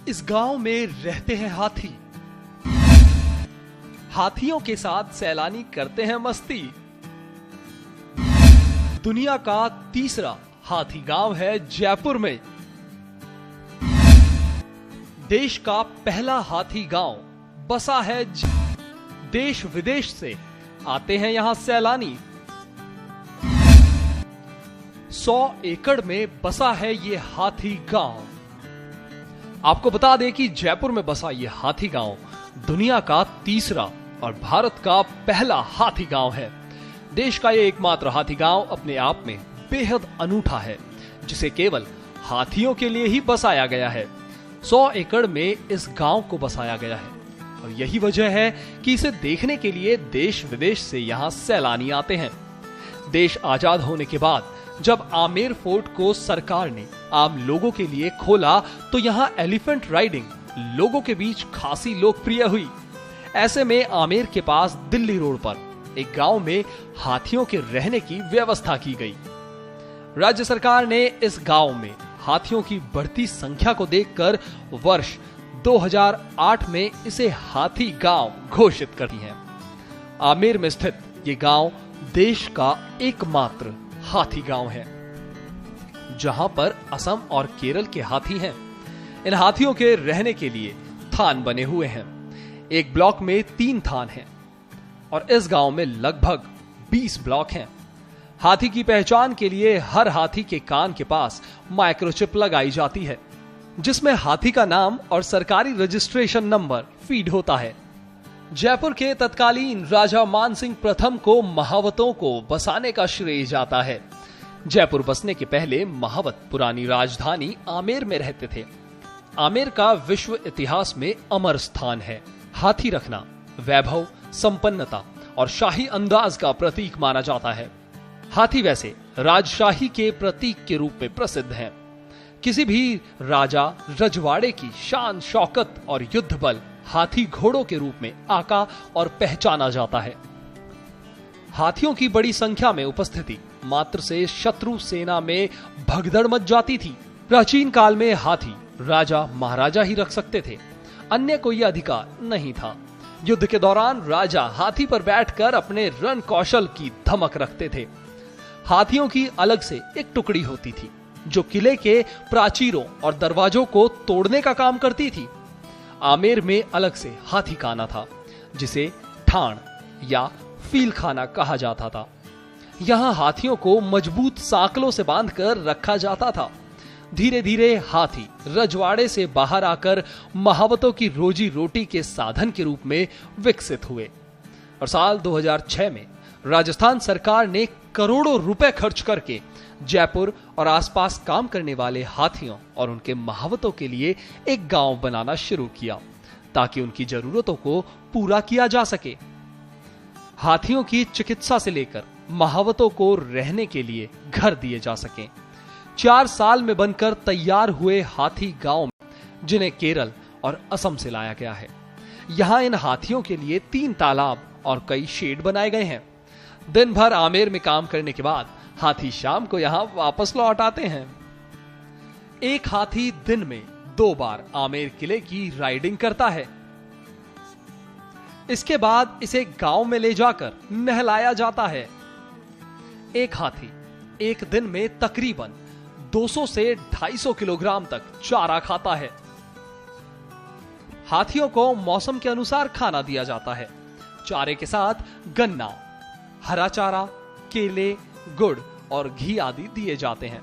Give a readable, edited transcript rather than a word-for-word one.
इस गांव में रहते हैं हाथी। हाथियों के साथ सैलानी करते हैं मस्ती। दुनिया का तीसरा हाथी गांव है जयपुर में। देश का पहला हाथी गांव बसा है। देश विदेश से आते हैं यहां सैलानी। 100 एकड़ में बसा है ये हाथी गांव। आपको बता दें कि जयपुर में बसा ये हाथी गांव दुनिया का तीसरा और भारत का पहला हाथी गांव है। देश का ये एकमात्र हाथी गांव अपने आप में बेहद अनूठा है, जिसे केवल हाथियों के लिए ही बसाया गया है। 100 एकड़ में इस गांव को बसाया गया है और यही वजह है कि इसे देखने के लिए देश विदेश से यहां सैलानी आते हैं। देश आजाद होने के बाद जब आमेर फोर्ट को सरकार ने आम लोगों के लिए खोला तो यहां एलिफेंट राइडिंग लोगों के बीच खासी लोकप्रिय हुई। ऐसे में आमेर के पास दिल्ली रोड पर एक गांव में हाथियों के रहने की व्यवस्था की गई। राज्य सरकार ने इस गांव में हाथियों की बढ़ती संख्या को देखकर वर्ष 2008 में इसे हाथी गांव घोषित कर दी है। आमेर में स्थित ये गांव देश का एकमात्र हाथी गांव है, जहां पर असम और केरल के हाथी हैं। इन हाथियों के रहने के लिए थान बने हुए हैं। एक ब्लॉक में 3 थान हैं और इस गांव में लगभग 20 ब्लॉक हैं। हाथी की पहचान के लिए हर हाथी के कान के पास माइक्रोचिप लगाई जाती है, जिसमें हाथी का नाम और सरकारी रजिस्ट्रेशन नंबर फीड होता है। जयपुर के तत्कालीन राजा मानसिंह प्रथम को महावतों को बसाने का श्रेय जाता है। जयपुर बसने के पहले महावत पुरानी राजधानी आमेर में रहते थे। आमेर का विश्व इतिहास में अमर स्थान है। हाथी रखना वैभव, संपन्नता और शाही अंदाज का प्रतीक माना जाता है। हाथी वैसे राजशाही के प्रतीक के रूप में प्रसिद्ध है। किसी भी राजा रजवाड़े की शान, शौकत और युद्ध बल हाथी घोड़ों के रूप में आका और पहचाना जाता है। हाथियों की बड़ी संख्या में उपस्थिति मात्र से शत्रु सेना में भगदड़ मच जाती थी। प्राचीन काल में हाथी राजा महाराजा ही रख सकते थे, अन्य कोई अधिकार नहीं था। युद्ध के दौरान राजा हाथी पर बैठकर अपने रण कौशल की धमक रखते थे। हाथियों की अलग से एक टुकड़ी होती थी जो किले के प्राचीरों और दरवाजों को तोड़ने का काम करती थी। आमेर में अलग से हाथी खाना था, जिसे ठाण या फील खाना कहा जाता था। यहां हाथियों को मजबूत साकलों से बांधकर रखा जाता था। धीरे धीरे हाथी रजवाड़े से बाहर आकर महावतों की रोजी रोटी के साधन के रूप में विकसित हुए और साल 2006 में राजस्थान सरकार ने करोड़ों रुपए खर्च करके जयपुर और आसपास काम करने वाले हाथियों और उनके महावतों के लिए एक गांव बनाना शुरू किया, ताकि उनकी जरूरतों को पूरा किया जा सके। हाथियों की चिकित्सा से लेकर महावतों को रहने के लिए घर दिए जा सके। 4 साल में बनकर तैयार हुए हाथी गांव, जिन्हें केरल और असम से लाया गया है। यहां इन हाथियों के लिए 3 तालाब और कई शेड बनाए गए हैं। दिन भर आमेर में काम करने के बाद हाथी शाम को यहां वापस लौट आते हैं। एक हाथी दिन में 2 बार आमेर किले की राइडिंग करता है। इसके बाद इसे गांव में ले जाकर नहलाया जाता है। एक हाथी एक दिन में तकरीबन 200 से 250 किलोग्राम तक चारा खाता है। हाथियों को मौसम के अनुसार खाना दिया जाता है। चारे के साथ गन्ना, हरा चारा, केले, गुड़ और घी आदि दिए जाते हैं।